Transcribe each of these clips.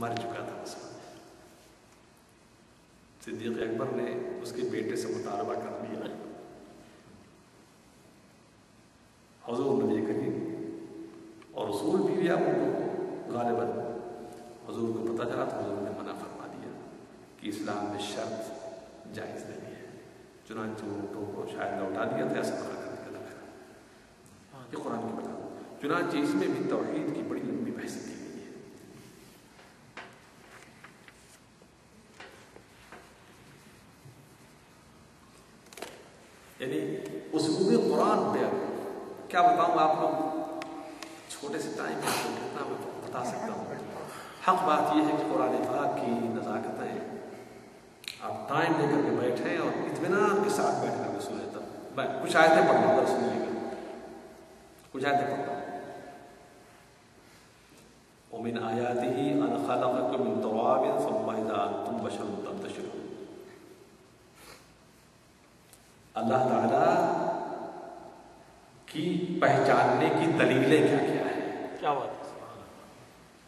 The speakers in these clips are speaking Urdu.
مر چکا تھا اس وقت۔ صدیق اکبر نے اس کے بیٹے سے مطالبہ کر دیا، حضور نبی کریم اور رسول بیوی آپ کو غالباً حضور کو پتہ چلا تو حضور نے منع فرما دیا کہ اسلام میں شرط جائز نہیں ہے، چنانچہ اونٹوں کو شاید لوٹا دیا تھا، ایسا بنا کر نکلا ہے۔ یہ قرآن کی بتا، چنانچہ اس میں بھی توحید کی بڑی لمبی بحث دی گئی ہے۔ یعنی اسلوب قرآن پہ کیا بتاؤں آپ لوگ، چھوٹے سے ٹائم میں کتنا میں بتا سکتا ہوں۔ حق بات یہ ہے کہ قرآن پاک کی نزاکتیں آپ ٹائم لے کر کے بیٹھیں اور اطمینان کے ساتھ بیٹھ کر کے سنیں، تب کچھ آیتیں پڑھنا اگر سنیے گا، کچھ آیتیں پڑھنا۔ ومن آیاتہ ان خلقکم من تراب ثم اذا انتم بشر تنتشرون۔ اللہ تعالیٰ کی پہچاننے کی دلیلیں کیا کیا ہے، کیا بات ہے۔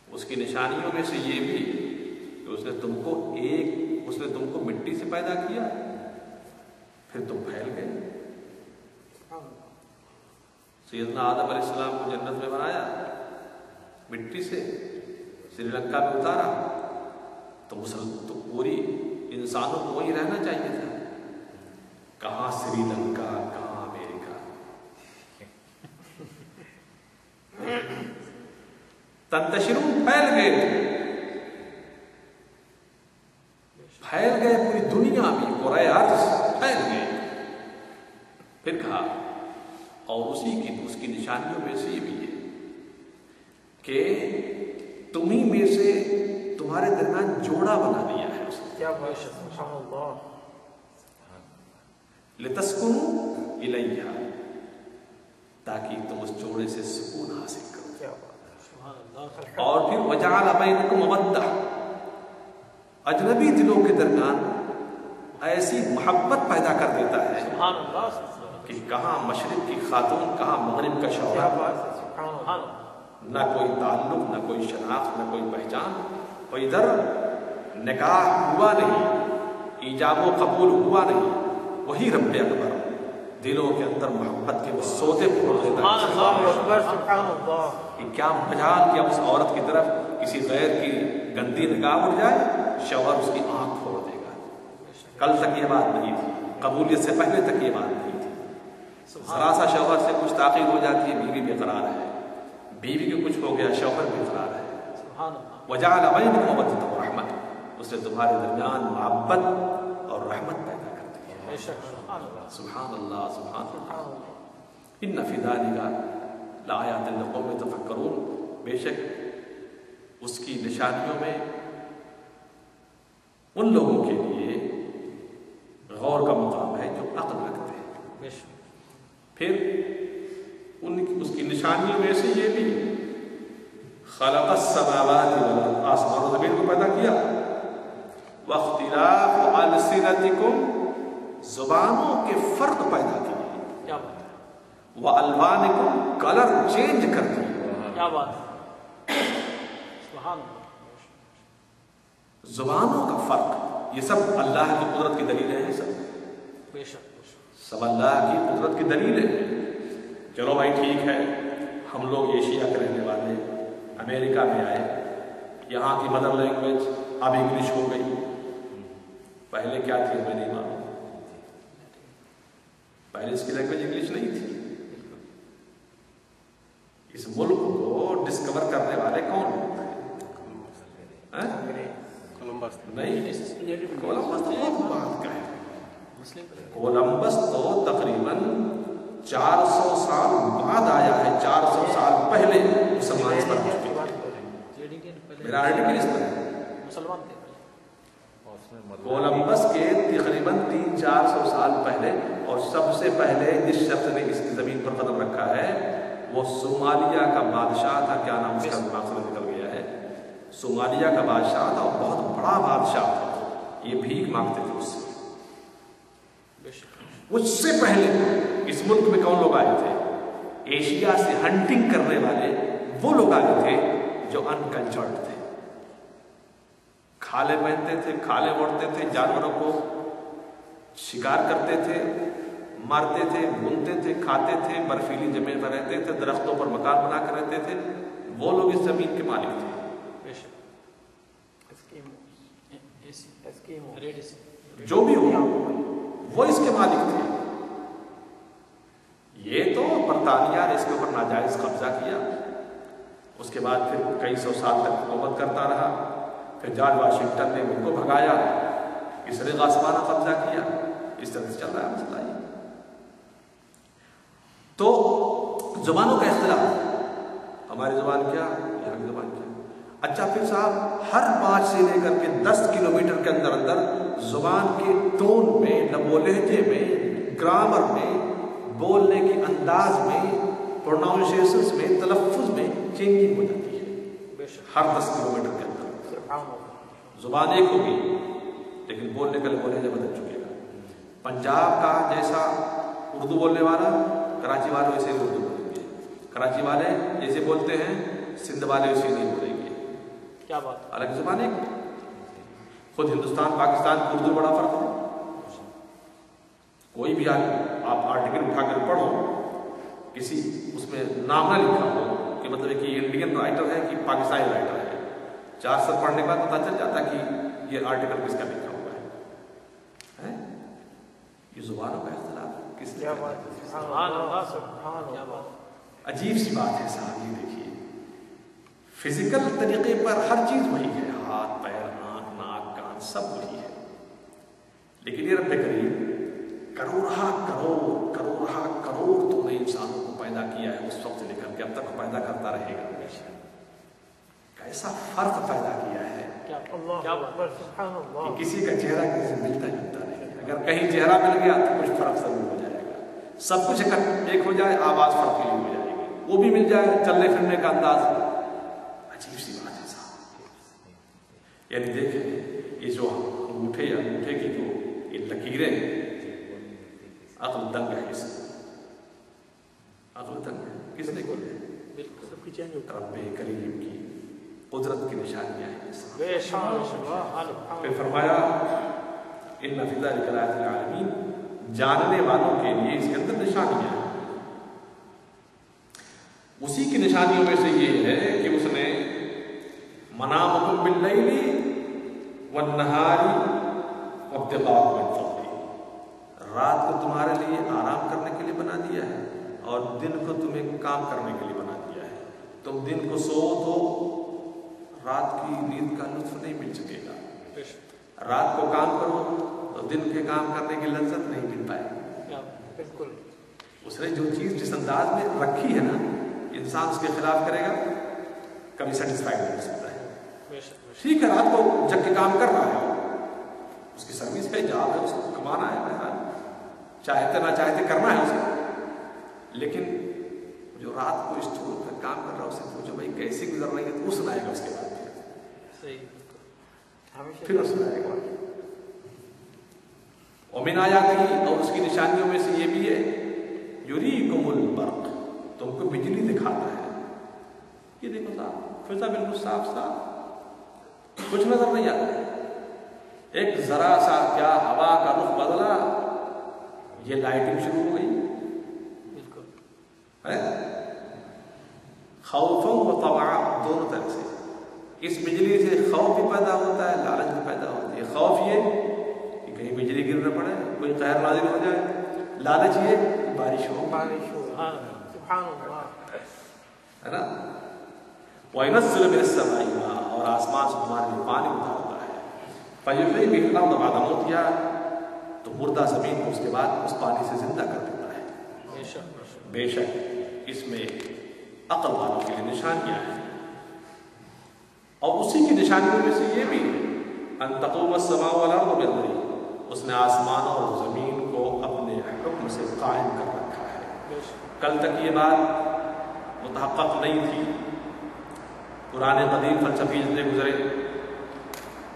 اس کی نشانیوں میں سے یہ بھی کہ اس نے تم کو مٹی سے پیدا کیا، پھر تم پھیل گئے۔ سیدنا آدم علیہ السلام کو جنت میں بنایا، مٹی سے سری لنکا میں اتارا، تو پوری انسانوں کو وہی رہنا چاہیے تھا، کہاں سری لنکا کہاں امریکہ۔ تنتشرون، پھیل گئے پوری دنیا میں، قرآن عرض پھیل گئے۔ پھر کہا اور اس کی نشانیوں میں سے یہ بھی ہے کہ تمہیں میں سے تمہارے درمیان جوڑا بنا دیا ہے اس نے۔ کیا بات ہے، سبحان اللہ۔ لتسکنوا الیہا، تاکہ تم اس جوڑے سے سکون حاصل کرو۔ کیا بات ہے، سبحان اللہ۔ اور پھر وجعل بینکم مودہ، اجنبی دلوں کے درمیان ایسی محبت پیدا کر دیتا ہے سبحان اللہ۔ کہ کہاں مشرق کی خاتون کہاں مغرب کا کیا شوہر، بات ہے، سبحان اللہ۔ نہ کوئی تعلق، نہ کوئی شناخت، نہ کوئی پہچان، اور ادھر نکاح ہوا نہیں، ایجاب و قبول ہوا نہیں، وہی رب اکبر دلوں کے اندر محبت کے وہ سوتے پھوڑ دیتا سبحان ہے۔ اللہ اکبر، سبحان اللہ۔ کہ کیا مجال کہ اب اس عورت کی طرف کسی غیر کی گندی نگاہ اٹھ جائے، شوہر اس کی آنکھ پھوڑ دے گا۔ کل تک یہ بات نہیں تھی، قبولیت سے پہلے تک یہ بات نہیں تھی۔ ذرا سا شوہر سے کچھ تاخیر ہو جاتی ہے، بیوی بے قرار ہے، بیوی کے کچھ ہو گیا، شوہر بے قرار ہے۔ سبحان اللہ۔ وجعل بینکم مودۃ ورحمۃ، اس نے تمہارے درمیان محبت اور رحمت پیدا کر دی ہے۔ بے شک، سبحان اللہ۔ سبحان اللہ، سبحان اللہ۔ سبحان اللہ۔ ان فی ذلک لآیات لقوم یتفکرون، بے شک اس کی نشانیوں میں ان لوگوں کے لیے غور کا مقام ہے جو عقل رکھتے ہیں۔ بے شک۔ پھر اس کی نشانیوں میں سے یہ بھی خلق السماوات والارض، آسمان و زمین کو پیدا کیا، واختلاف السنتکم، زبانوں کے فرق پیدا کیے، کیا بات ہے، والوانکم، کلر چینج کر دیے۔ کیا بات ہے، سبحان اللہ۔ زبانوں کا فرق، یہ سب اللہ کی قدرت کی دلیلیں ہیں، سب بے شک، بے شک۔ سب اللہ کی قدرت کی دلیلیں ہیں۔ چلو بھائی ٹھیک ہے، ہم لوگ ایشیا کے رہنے والے امریکہ میں آئے، یہاں کی مدر لینگویج اب انگلش ہو گئی، پہلے کیا تھی ہمیں نہیں معلوم، پہلے اس کی لینگویج انگلش نہیں تھی۔ اس ملک کو ڈسکور کرنے والے کون ہیں؟ کولمبس نہیں، کولمبس تو بہت بعد کا ہے، کولمبس تو تقریباً 400 سال بعد آیا ہے، 400 سال پہلے مسلمان اس پر پہنچ گئے۔ میرا آرٹیکل اس پر ہے، مسلمان تھے۔ کولمبس کے تقریباً 300-400 سال پہلے، اور سب سے پہلے جس شخص نے اس کی زمین پر قدم رکھا ہے وہ صومالیہ کا بادشاہ تھا، کیا نام اس کا دماغ سے نکل گیا ہے، صومالیہ کا بادشاہ تھا، اور بہت بڑا بادشاہ تھا، یہ بھیک مانگتے تھے اس سے۔ اس سے پہلے اس ملک میں کون لوگ آئے تھے؟ ایشیا سے ہنٹنگ کرنے والے وہ لوگ آئے تھے جو انکلچرڈ تھے، کھالے پہنتے تھے، کھالے اوڑھتے تھے، جانوروں کو شکار کرتے تھے، مارتے تھے، بھونتے تھے، کھاتے تھے، برفیلی زمین پر رہتے تھے، درختوں پر مکان بنا کر رہتے تھے. وہ لوگ اس زمین کے مالک تھے. جو بھی ہو وہ اس کے مالک تھے. یہ تو برطانیہ نے اس کے اوپر ناجائز قبضہ کیا. اس کے بعد پھر کئی سو سال تک حکومت کرتا رہا. پھر جارج واشنگٹن نے ان کو بھگایا، اس نے غاصبانہ قبضہ کیا. اس طرح سے چل رہا ہے مسئلہ. یہ تو زبانوں کا اختلاف، ہماری زبان کیا، یہاں کی زبان کیا. اچھا پھر صاحب ہر 5 سے لے کر کے 10 کلومیٹر کے اندر اندر زبان کے ٹون میں، لب و لہجے میں، گرامر میں، بولنے کے انداز میں، پروناؤنسیشنز میں، تلفظ میں چینجنگ ہو جاتی ہے. ہر 10 کلومیٹر کے اندر زبان ایک ہوگی لیکن بولنے کا لب و لہجہ بدل چکے گا. پنجاب کا جیسا اردو بولنے والا کراچی والے ویسے ہی اردو بولیں گے. کراچی والے جیسے بولتے ہیں سندھ والے ویسے نہیں بولیں گے. کیا بات، الگ زبان ایک. خود ہندوستان پاکستان کی اردو بڑا فرق ہے. کوئی بھی آپ آرٹیکل اٹھا کر پڑھو، کسی اس میں نام نہ لکھا ہو کہ مطلب کہ یہ انڈین رائٹر ہے کہ پاکستانی رائٹر ہے. 4 سال پڑھنے کے بعد پتہ چل جاتا کہ یہ آرٹیکل کس کا لکھا ہوا ہے. یہ زبانوں کا اختلاف کس نے؟ عجیب سی بات ہے صاحب. یہ دیکھیے فزیکل طریقے پر ہر چیز وہی ہے، ہاتھ پیر آنکھ ناک کان سب وہی ہے. لیکن یہ رب کریم کروڑہ کروڑ تو نے انسانوں کو پیدا کیا ہے اس وقت سے لے کر کے اب تک پیدا کرتا رہے گا. کیسا فرق پیدا کیا ہے کہ کسی کا چہرہ کسی سے ملتا جلتا نہیں. اگر کہیں چہرہ مل گیا تو کچھ فرق ضرور ہو جائے گا. سب کچھ ایک ہو جائے آواز فرق ہو جائے گی. وہ بھی مل جائے چلنے پھرنے کا انداز. عجیب سی بات ہے صاحب. یعنی دیکھیں یہ جو انگوٹھے یا انگوٹھے کی جو یہ لکیریں، عقل دنگ ہے. اس عقل دنگ ہے. کس نے کی ہے؟ رب کریم کی قدرت کی نشانیاں ہیں. پھر فرمایا ان فی ذلک لآیات للعالمین، جاننے والوں کے لیے اس کے اندر نشانیاں ہیں. اسی کی نشانیوں میں سے یہ ہے کہ اس نے منامکم باللیل والنہار وابتغاءکم من فضلہ، رات کو تمہارے لیے آرام کرنے کے لیے بنا دیا ہے اور دن کو تمہیں کام کرنے کے لیے بنا دیا ہے. تم دن کو سو تو رات کی نیند کا لطف نہیں مل سکے گا. رات کو کام کرو تو دن کے کام کرنے کی لذت نہیں مل پائے گی. بالکل اس نے جو چیز جس انداز میں رکھی ہے نا، انسان اس کے خلاف کرے گا کبھی سیٹسفائی نہیں ہو سکتا ہے. ٹھیک ہے رات کو جگ کے کام کر رہا ہے، اس کی سروس کا جاب ہے، اس کو کمانا ہے، چاہتے نہ چاہتے کرنا ہے اسے. لیکن جو رات کو اسٹور پہ کام کر رہا ہے اسے پوچھو بھائی کیسی گزر رہی ہے تو وہ سنائے گا. اس کے بعد پھر وہ سنائے گا. ومن آیاتہ، اور اس کی نشانیوں میں سے یہ بھی ہے یریکم البرق، تم کو بجلی دکھاتا ہے. یہ دیکھو صاحب فضا بالکل صاف صاف، کچھ نظر نہیں آتا ہے. ایک ذرا سا کیا ہوا کا رخ بدلا، یہ لائٹنگ شروع ہو گئی. خوف و طمع دونوں طرح سے. اس بجلی سے خوف بھی پیدا ہوتا ہے، لالچ بھی پیدا ہوتی ہے. خوف یہ کہ کہیں بجلی گر نہ پڑے، کوئی قہر نازل ہو جائے. لالچ یہ بارش ہو. سبحان اللہ ہے نا. وَيُنَزِّلُ مِنَ السَّمَاءِ مَاءً، اور آسمان سے تمہارے لیے پانی اتارتا ہے. فَيُحْيِي بِهِ الْأَرْضَ بَعْدَ مَوْتِهَا، تو مردہ زمین کو اس کے بعد اس پانی سے زندہ کر دیتا ہے. بے شک اس میں عقل والوں کے لیے نشانیاں ہیں. اور اسی کی نشانیوں میں سے یہ بھی ان تقوم السماء والارض بامرہ، اس نے آسمانوں اور زمین کو اپنے حکم سے قائم کر رکھا ہے. کل تک یہ بات متحقق نہیں تھی. پرانے قدیم فلسفی جتنے گزرے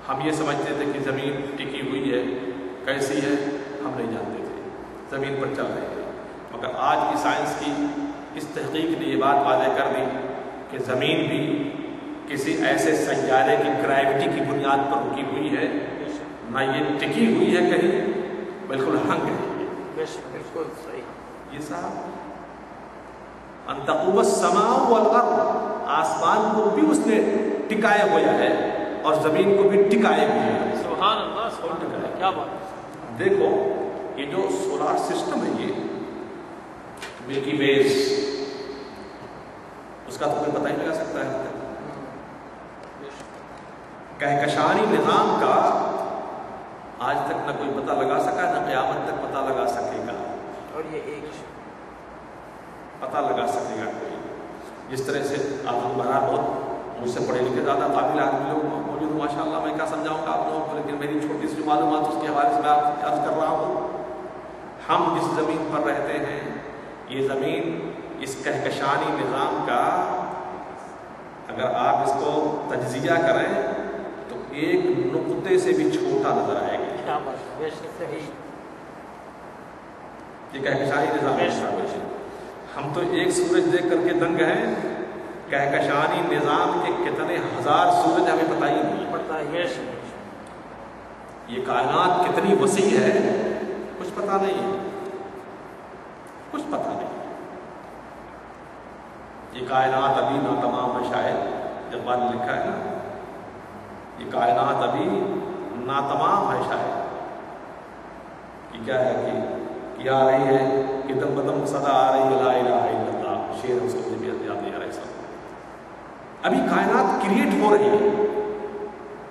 ہم یہ سمجھتے تھے کہ زمین ٹکی ہوئی ہے، کیسی ہے ہم نہیں جانتے تھے، زمین پر چل رہے تھے. مگر آج کی سائنس کی اس تحقیق نے یہ بات واضح کر دی کہ زمین بھی کسی ایسے سیارے کی گریوٹی کی بنیاد پر رکی ہوئی ہے، نہ یہ ٹکی ہوئی ہے کہیں، بالکل ہنگ ہے۔ بالکل صحیح۔ یہ صاحب ان تقوم السماء والارض، آسمان کو بھی اس نے ٹکائے ہوا ہے اور زمین کو بھی ٹکائے ہوئے ہے۔ سبحان اللہ، سبحان اللہ، کیا بات۔ دیکھو یہ جو سولار سسٹم ہے، یہ ملکی ویز، اس کا تو کوئی پتہ ہی لگا سکتا ہے۔ کہکشانی نظام کا آج تک نہ کوئی پتہ لگا سکا، نہ قیامت تک پتہ لگا سکے گا، اور یہ ایک پتہ لگا سکے گا کوئی۔ جس طرح سے آپ لوگ بہرحال بہت مجھ سے پڑھے لکھے زیادہ قابل آدمی لوگ موجود ہیں ماشاء اللہ، میں کیا سمجھاؤں گا آپ لوگوں کو، لیکن میری چھوٹی سی معلومات اس کے حوالے سے میں آپ سے عرض کر رہا ہوں۔ ہم جس زمین پر رہتے ہیں، یہ زمین اس کہکشانی نظام کا اگر آپ اس کو تجزیہ کریں تو ایک نقطے سے بھی چھوٹا نظر آئے گا۔ کیا بات، بے شک صحیح۔ یہ کہکشانی نظام ہے۔ ہم تو ایک سورج دیکھ کر کے دنگ ہیں، کہکشانی نظام کے کتنے ہزار سورج ہمیں پتہ ہی نہیں پتہ ہے۔ یہ کائنات کتنی وسیع ہے، کچھ پتہ نہیں ہے، کچھ پتہ نہیں۔ یہ کائنات ابھی ناتمام ہے، شاید اقبال نے لکھا ہے نا، یہ کائنات ابھی ناتمام ہے شاید، کہ کیا ہے کہ آ رہی ہے کہ دم بدم صدا آ رہی ہے لا الہ الا اللہ، شعر اس کو بھی یاد نہیں آ رہا ہے سب۔ ابھی کائنات کریٹ ہو رہی ہے،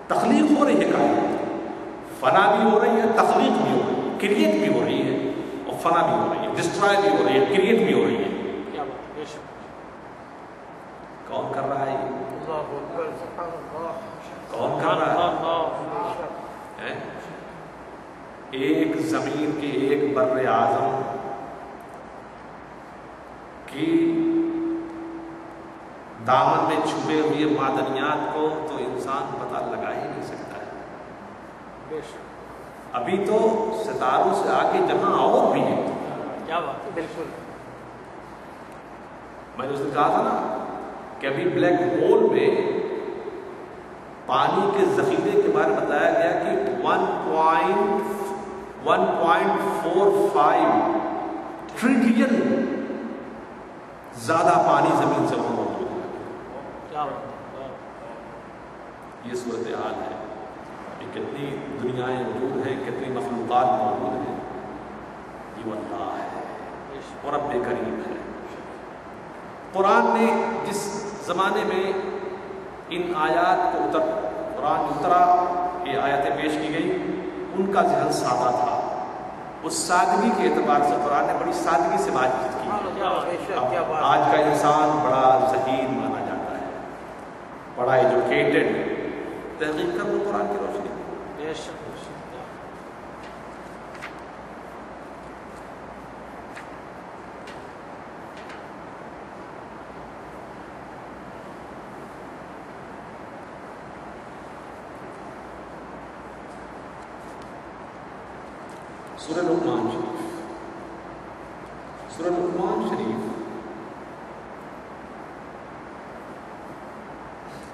تخلیق ہو رہی ہے، کائنات فنا بھی ہو رہی ہے، تخلیق بھی ہو رہی ہے، کریٹ بھی ہو رہی ہے اور فنا بھی ہو رہی ہے، ڈسٹرائے بھی ہو رہی ہے، کریٹ بھی ہو رہی ہے۔ کیا بات، بے شک۔ کون کر رہا ہے یہ؟ اللہ اکبر، سبحان اللہ۔ کون کر رہا ہے؟ اللہ۔ ایک زمین کے ایک بر اعظم کی دامن میں چھپے ہوئے معدنیات کو تو انسان پتہ لگا ہی نہیں سکتا ہے۔ بے شک۔ ابھی تو ستاروں سے آگے جہاں اور بھی ہے۔ کیا بات، بالکل۔ میں نے اس نے کہا تھا نا کہ ابھی بلیک ہول میں پانی کے ذخیرے کے بارے میں بتایا گیا کہ 1.45 ٹریلین زیادہ پانی زمین سے وہاں موجود ہے۔ کیا بات۔ یہ صورتحال ہے کہ کتنی دنیائیں موجود ہیں، کتنی مخلوقات موجود ہیں، یہ اللہ ہے اور رب کریم ہے۔ قرآن نے جس زمانے میں ان آیات کو قرآن اترا، یہ آیتیں پیش کی گئی، ان کا ذہن سادہ تھا۔ اس سادگی کے اعتبار سے قرآن نے بڑی سادگی سے بات چیت کی۔ آج کا انسان بڑا ذہین مانا جاتا ہے، بڑا ایجوکیٹڈ، تحقیق کر لو قرآن کی روشنی۔ بے شک۔ سورہ لقمان شریف، سورہ لقمان شریف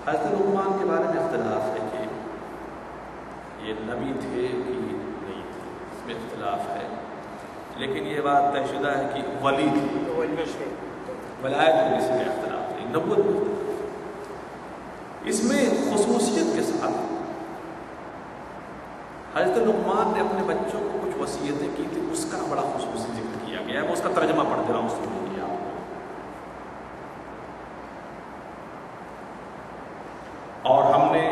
حضرت لقمان کے بارے میں اختلاف ہے کہ یہ نبی تھے کہ نہیں تھے، اس میں اختلاف ہے، لیکن یہ بات طے شدہ ہے کہ ولی تھے۔ ولایت میں اس میں اختلاف نہیں، نبوت میں اختلاف۔ اس میں خصوصیت کے ساتھ حضرت لقمان نے اپنے بچوں کو کچھ وصیتیں کی تھی، اس کا بڑا خصوصی ذکر کیا گیا ہے۔ میں اس کا ترجمہ پڑھ دے رہا ہوں، سن لیجیے آپ کو۔ اور ہم نے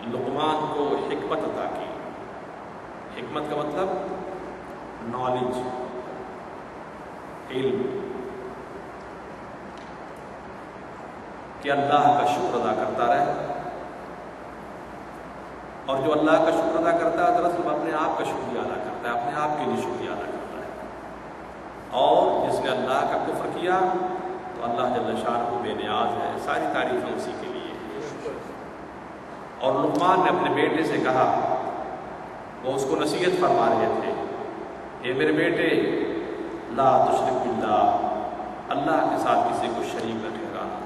لقمان کو حکمت عطا کی۔ حکمت کا مطلب نالج، علم، کہ اللہ کا شکر ادا کرتا رہے، اور جو اللہ کا شکر ادا کرتا ہے دراصل اپنے آپ کا شکریہ ادا کرتا ہے، اپنے آپ کے لیے شکریہ ادا کرتا ہے۔ اور جس نے اللہ کا کفر کیا تو اللہ جل شانہ بے نیاز ہے، ساری تعریفیں اسی کے لیے۔ اور لقمان نے اپنے بیٹے سے کہا، وہ اس کو نصیحت فرما رہے تھے، اے میرے بیٹے لا تشرک باللہ، اللہ کے ساتھ کسی کو شریک نہ ٹھہرانا،